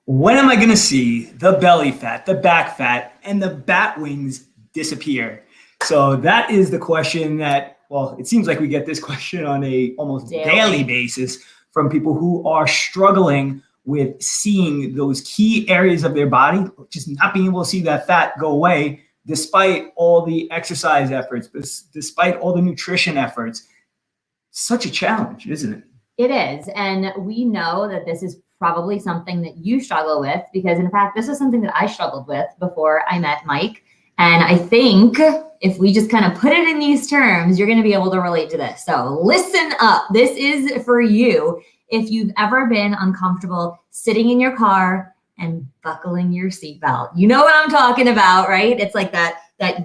When am I going to see the belly fat, the back fat, and the bat wings disappear? So that is the question that, well, it seems like we get this question on a almost daily basis from people who are struggling with seeing those key areas of their body, just not being able to see that fat go away despite all the exercise efforts, despite all the nutrition efforts. Such a challenge, isn't it? It is. And we know that this is probably something that you struggle with because, in fact, this is something that I struggled with before I met Mike. And I think if we just kind of put it in these terms, you're going to be able to relate to this. So listen up. This is for you. If you've ever been uncomfortable sitting in your car and buckling your seatbelt, you know what I'm talking about, right? It's like that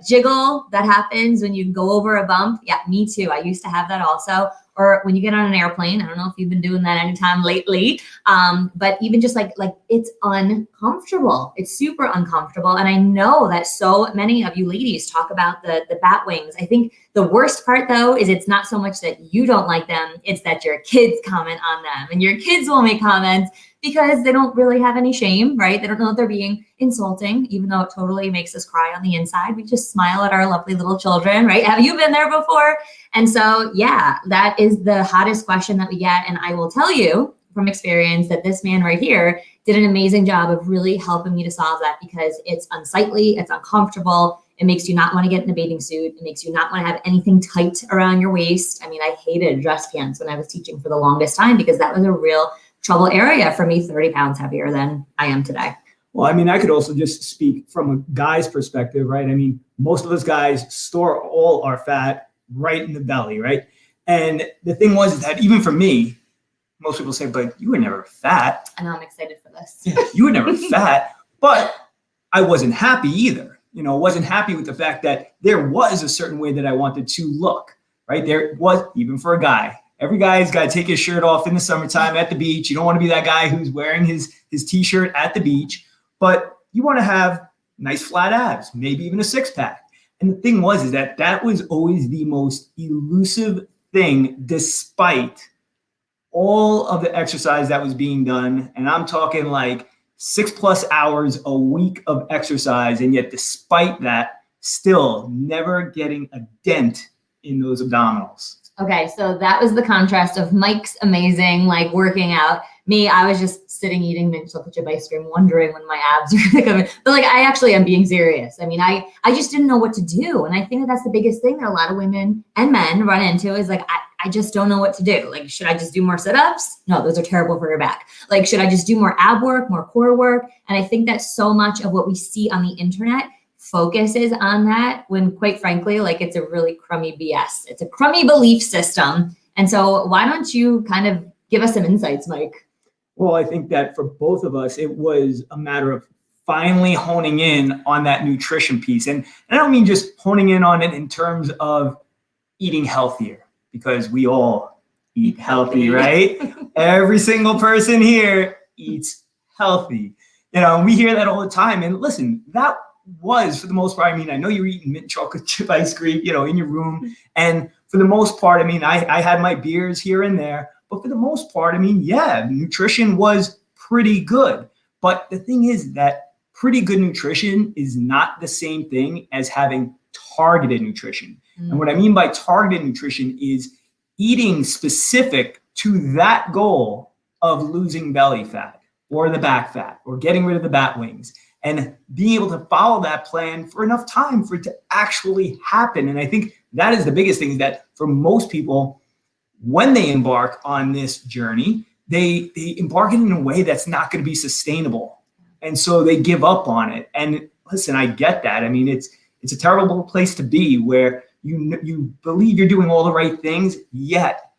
jiggle that happens when you go over a bump. Yeah, me too. I used to have that also. Or when you get on an airplane, I don't know if you've been doing that anytime lately, but even just like it's uncomfortable. It's super uncomfortable. And I know that so many of you ladies talk about the bat wings. I think the worst part though, is it's not so much that you don't like them, it's that your kids comment on them and your kids will make comments because they don't really have any shame, right? They don't know that they're being insulting, even though it totally makes us cry on the inside. We just smile at our lovely little children, right? Have you been there before? And so, yeah, that is the hottest question that we get. And I will tell you from experience that this man right here did an amazing job of really helping me to solve that because it's unsightly, it's uncomfortable. It makes you not want to get in a bathing suit. It makes you not want to have anything tight around your waist. I mean, I hated dress pants when I was teaching for the longest time because that was a real trouble area for me, 30 pounds heavier than I am today. Well, I mean, I could also just speak from a guy's perspective, right? I mean, most of us guys store all our fat right in the belly, right? And the thing was that even for me, most people say, but you were never fat. I know, I'm excited for this. Yeah, you were never fat, but I wasn't happy either. You know, wasn't happy with the fact that there was a certain way that I wanted to look, right? There was, even for a guy. Every guy's got to take his shirt off in the summertime at the beach. You don't want to be that guy who's wearing his t-shirt at the beach, but you want to have nice flat abs, maybe even a six pack. And the thing was, is that was always the most elusive thing, despite all of the exercise that was being done. And I'm talking like 6+ hours a week of exercise. And yet despite that, still never getting a dent in those abdominals. Okay, so that was the contrast of Mike's amazing, like working out. Me, I was just sitting eating mint chocolate chip ice cream, wondering when my abs are gonna come in. But like, I actually am being serious. I mean, I just didn't know what to do. And I think that's the biggest thing that a lot of women and men run into is like, I just don't know what to do. Like, should I just do more sit-ups? No, those are terrible for your back. Like, should I just do more ab work, more core work? And I think that so much of what we see on the internet focuses on that when, quite frankly, like it's a really crummy BS. It's a crummy belief system. And so why don't you kind of give us some insights, Mike? Well, I think that for both of us, it was a matter of finally honing in on that nutrition piece. And I don't mean just honing in on it in terms of eating healthier, because we all eat healthy, right? Every single person here eats healthy. You know, we hear that all the time. And listen, that was, for the most part, I mean, I know you're eating mint chocolate chip ice cream, you know, in your room. And for the most part, I mean, I had my beers here and there, but for the most part, I mean, yeah, nutrition was pretty good. But the thing is that pretty good nutrition is not the same thing as having targeted nutrition. And what I mean by targeted nutrition is eating specific to that goal of losing belly fat or the back fat or getting rid of the bat wings, and being able to follow that plan for enough time for it to actually happen. And I think that is the biggest thing, is that for most people, when they embark on this journey, they embark in a way that's not going to be sustainable. And so they give up on it. And listen, I get that. I mean, it's a terrible place to be where you believe you're doing all the right things, yet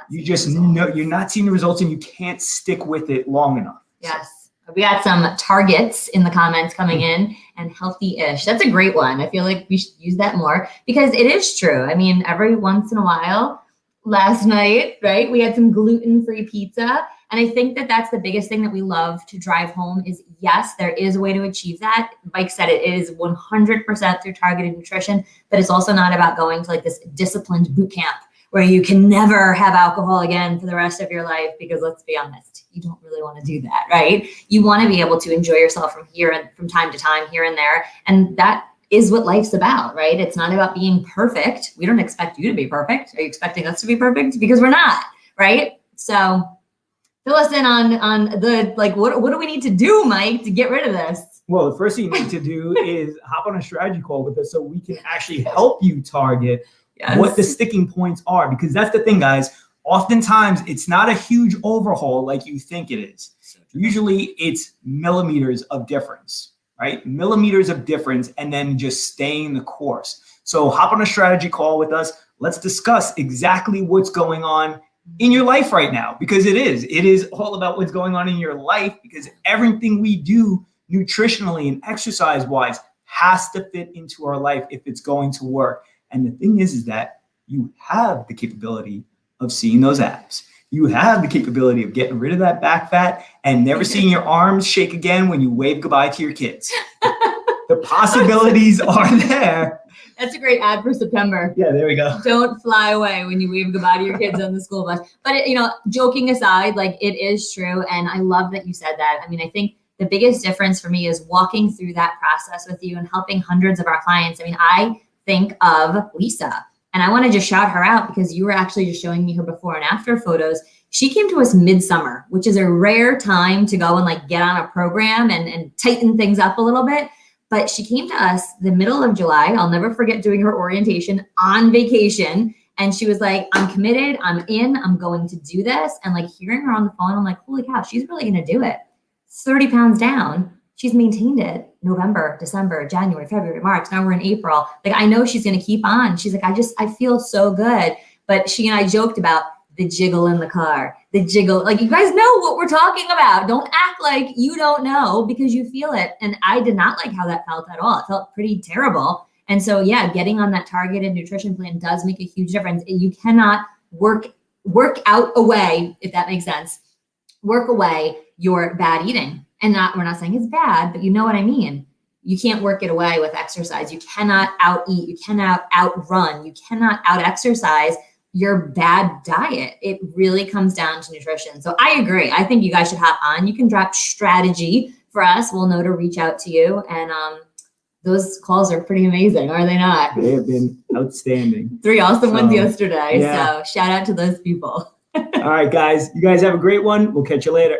you just know you're not seeing the results and you can't stick with it long enough. Yes. We got some targets in the comments coming in, and healthy-ish. That's a great one. I feel like we should use that more because it is true. I mean, every once in a while, last night, right, we had some gluten-free pizza. And I think that that's the biggest thing that we love to drive home is, yes, there is a way to achieve that. Mike said it is 100% through targeted nutrition, but it's also not about going to like this disciplined boot camp, where you can never have alcohol again for the rest of your life, because let's be honest, you don't really want to do that, right? You want to be able to enjoy yourself from time to time, here and there. And that is what life's about, right? It's not about being perfect. We don't expect you to be perfect. Are you expecting us to be perfect? Because we're not, right? So fill us in on the, like, what do we need to do, Mike, to get rid of this? Well, the first thing you need to do is hop on a strategy call with us so we can actually help you target what the sticking points are. Because that's the thing, guys. Oftentimes, it's not a huge overhaul like you think it is. Usually, it's millimeters of difference, right? Millimeters of difference, and then just staying the course. So hop on a strategy call with us. Let's discuss exactly what's going on in your life right now, because it is all about what's going on in your life, because everything we do nutritionally and exercise wise has to fit into our life if it's going to work. And the thing is that you have the capability of seeing those abs. You have the capability of getting rid of that back fat and never seeing your arms shake again when you wave goodbye to your kids. The possibilities are there. That's a great ad for September. Yeah, there we go. Don't fly away when you wave goodbye to your kids on the school bus. But, joking aside, like, it is true. And I love that you said that. I mean, I think the biggest difference for me is walking through that process with you and helping hundreds of our clients. I mean, I think of Lisa, and I want to just shout her out because you were actually just showing me her before and after photos. She came to us midsummer, which is a rare time to go and like get on a program and tighten things up a little bit. But she came to us the middle of July. I'll never forget doing her orientation on vacation. And she was like, I'm committed. I'm in. I'm going to do this. And like hearing her on the phone, I'm like, holy cow, she's really going to do it. 30 pounds down. She's maintained it November, December, January, February, March. Now we're in April. Like, I know she's going to keep on. She's like, I feel so good. But she and I joked about the jiggle in the car, the jiggle. Like, you guys know what we're talking about. Don't act like you don't know, because you feel it. And I did not like how that felt at all. It felt pretty terrible. And so, yeah, getting on that targeted nutrition plan does make a huge difference. You cannot work out away, if that makes sense, work away your bad eating. And we're not saying it's bad, but you know what I mean. You can't work it away with exercise. You cannot out eat. You cannot outrun. You cannot out exercise your bad diet. It really comes down to nutrition. So I agree. I think you guys should hop on. You can drop strategy for us. We'll know to reach out to you. And those calls are pretty amazing, are they not? They have been outstanding. 3 awesome ones yesterday. Yeah. So shout out to those people. All right, guys. You guys have a great one. We'll catch you later.